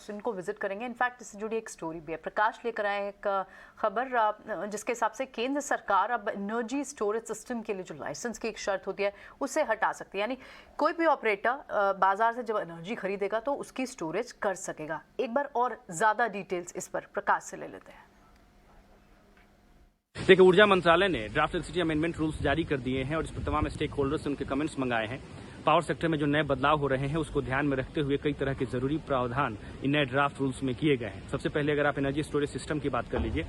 Stocks इनको visit करेंगे। In fact इससे जुड़ी एक स्टोरी भी है। प्रकाश लेकर आए एक खबर जिसके हिसाब से केंद्र सरकार अब एनर्जी स्टोरेज सिस्टम के लिए जो लाइसेंस की एक शर्त होती है उसे हटा सकती है। यानी कोई भी ऑपरेटर बाजार से जब एनर्जी खरीदेगा तो उसकी स्टोरेज कर सकेगा। एक बार और ज्यादा डिटेल्स इस पर प्रकाश से ले लेते हैं। देखिए, ऊर्जा मंत्रालय ने ड्राफ्ट इलेक्ट्रिसिटी अमेंडमेंट रूल्स जारी कर दिए हैं और इस पर तमाम स्टेक होल्डर्स से उनके कमेंट्स मंगाए हैं। पावर सेक्टर में जो नए बदलाव हो रहे हैं उसको ध्यान में रखते हुए कई तरह के जरूरी प्रावधान इन नए ड्राफ्ट रूल्स में किए गए हैं। सबसे पहले अगर आप एनर्जी स्टोरेज सिस्टम की बात कर लीजिए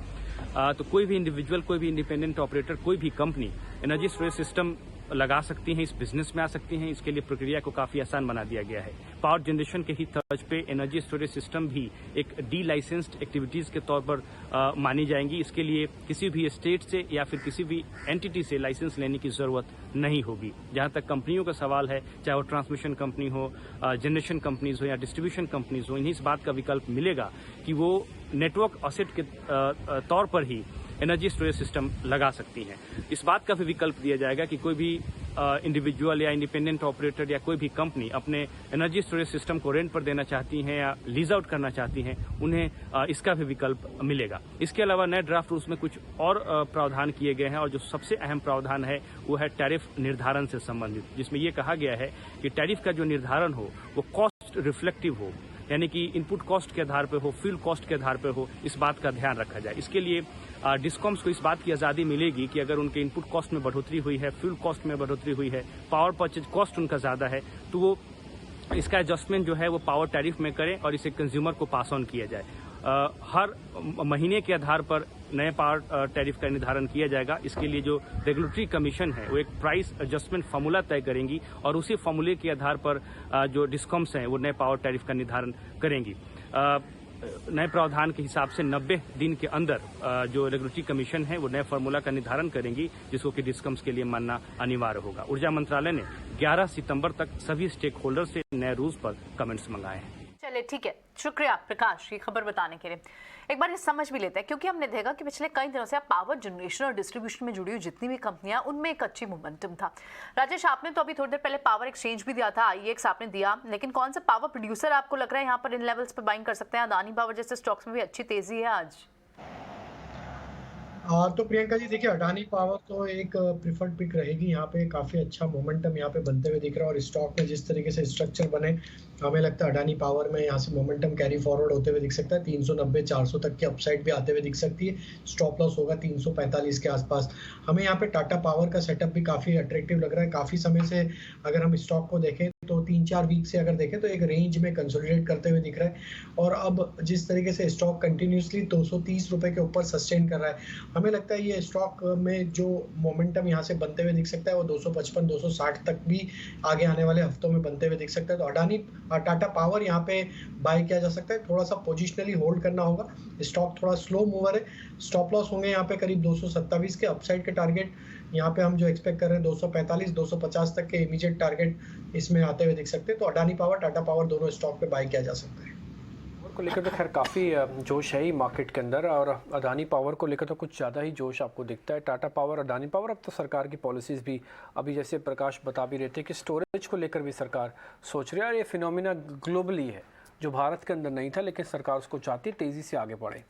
तो कोई भी इंडिविजुअल, कोई भी इंडिपेंडेंट ऑपरेटर, कोई भी कंपनी एनर्जी स्टोरेज सिस्टम लगा सकती हैं, इस बिजनेस में आ सकती हैं। इसके लिए प्रक्रिया को काफी आसान बना दिया गया है। पावर जनरेशन के ही तर्ज पे एनर्जी स्टोरेज सिस्टम भी एक डी लाइसेंस्ड एक्टिविटीज के तौर पर मानी जाएंगी। इसके लिए किसी भी स्टेट से या फिर किसी भी एंटिटी से लाइसेंस लेने की जरूरत नहीं होगी। जहां तक कंपनियों का सवाल है, चाहे वो ट्रांसमिशन कंपनी हो, जनरेशन कंपनीज हो या डिस्ट्रीब्यूशन कंपनीज हो, इन्हीं इस बात का विकल्प मिलेगा कि वो नेटवर्क असेट के तौर पर ही एनर्जी स्टोरेज सिस्टम लगा सकती हैं। इस बात का भी विकल्प दिया जाएगा कि कोई भी इंडिविजुअल या इंडिपेंडेंट ऑपरेटर या कोई भी कंपनी अपने एनर्जी स्टोरेज सिस्टम को रेंट पर देना चाहती हैं या लीज आउट करना चाहती हैं, उन्हें इसका भी विकल्प मिलेगा। इसके अलावा नए ड्राफ्ट रूल्स में कुछ और प्रावधान किए गए हैं और जो सबसे अहम प्रावधान है वो है टैरिफ निर्धारण से संबंधित, जिसमें यह कहा गया है कि टैरिफ का जो निर्धारण हो वो कॉस्ट रिफ्लेक्टिव हो, यानी कि इनपुट कॉस्ट के आधार पर हो, फ्यूल कॉस्ट के आधार पर हो, इस बात का ध्यान रखा जाए। इसके लिए डिस्कॉम्स को इस बात की आज़ादी मिलेगी कि अगर उनके इनपुट कॉस्ट में बढ़ोतरी हुई है, फ्यूल कॉस्ट में बढ़ोतरी हुई है, पावर परचेज कॉस्ट उनका ज़्यादा है, तो वो इसका एडजस्टमेंट जो है वो पावर टैरिफ में करें और इसे कंज्यूमर को पास ऑन किया जाए। हर महीने के आधार पर नए पावर टैरिफ का निर्धारण किया जाएगा। इसके लिए जो रेगुलेटरी कमीशन है वो एक प्राइस एडजस्टमेंट फार्मूला तय करेंगी और उसी फार्मूले के आधार पर जो डिस्कॉम्स हैं वो नए पावर टैरिफ का निर्धारण करेंगी। नए प्रावधान के हिसाब से 90 दिन के अंदर जो रेगुलेटरी कमीशन है वो नए फार्मूला का निर्धारण करेंगी, जिसको कि डिस्कम्स के लिए मानना अनिवार्य होगा। ऊर्जा मंत्रालय ने 11 सितंबर तक सभी स्टेक होल्डर से नए रूल्स पर कमेंट्स मंगाए हैं। चलिए ठीक है, शुक्रिया प्रकाश ये खबर बताने के लिए। एक बार ये समझ भी लेते हैं, क्योंकि हमने देखा कि पिछले कई दिनों से पावर जनरेशन और डिस्ट्रीब्यूशन में जुड़ी हुई जितनी भी कंपनियां उनमें एक अच्छी मोमेंटम था। राजेश, आपने तो अभी थोड़ी देर पहले पावर एक्सचेंज भी दिया था, आईएक्स आपने दिया, लेकिन कौन सा पावर प्रोड्यूसर आपको लग रहा है यहाँ पर इन लेवल्स पर बाइंग कर सकते हैं? अदानी पावर जैसे स्टॉक्स में भी अच्छी तेजी है आज। तो प्रियंका जी देखिए, अडानी पावर तो एक प्रिफर्ड पिक रहेगी। यहाँ पे काफी अच्छा मोमेंटम यहाँ पे बनते हुए दिख रहा है और स्टॉक में जिस तरीके से स्ट्रक्चर बने, हमें लगता है अडानी पावर में यहाँ से मोमेंटम कैरी फॉरवर्ड होते हुए दिख सकता है। 390-400 तक की अपसाइड भी आते हुए दिख सकती है। स्टॉप लॉस होगा 345 के आसपास। हमें यहाँ पे टाटा पावर का सेटअप भी काफी अट्रैक्टिव लग रहा है। काफी समय से अगर हम स्टॉक को देखें तो 3-4 वीक से अगर देखें तो एक रेंज में कंसोलिडेट करते हुए दिख रहा है और अब जिस तरीके से स्टॉक कंटिन्यूसली 230 रुपए के ऊपर सस्टेन कर रहा है, हमें लगता है ये स्टॉक में जो मोमेंटम यहाँ से बनते हुए दिख सकता है वो 255-260 तक भी आगे आने वाले हफ्तों में बनते हुए दिख सकता है। तो अडानी टाटा पावर यहाँ पे बाय किया जा सकता है। थोड़ा सा पोजिशनली होल्ड करना होगा। स्टॉक थोड़ा स्लो मूवर है। स्टॉप लॉस होंगे यहाँ पे करीब 227 के। अपसाइड के टारगेट यहाँ पे हम जो एक्सपेक्ट कर रहे हैं 245-250 तक के इमीडिएट टारगेट इसमें आते हुए दिख सकते हैं। तो अडानी पावर, टाटा पावर दोनों स्टॉक पे बाय किया जा सकता है। को लेकर तो खैर काफ़ी जोश है ही मार्केट के अंदर, और अदानी पावर को लेकर तो कुछ ज़्यादा ही जोश आपको दिखता है। टाटा पावर, अदानी पावर, अब तो सरकार की पॉलिसीज़ भी अभी जैसे प्रकाश बता भी रहे थे कि स्टोरेज को लेकर भी सरकार सोच रही है और ये फिनोमिना ग्लोबली है जो भारत के अंदर नहीं था, लेकिन सरकार उसको चाहती है तेज़ी से आगे बढ़े।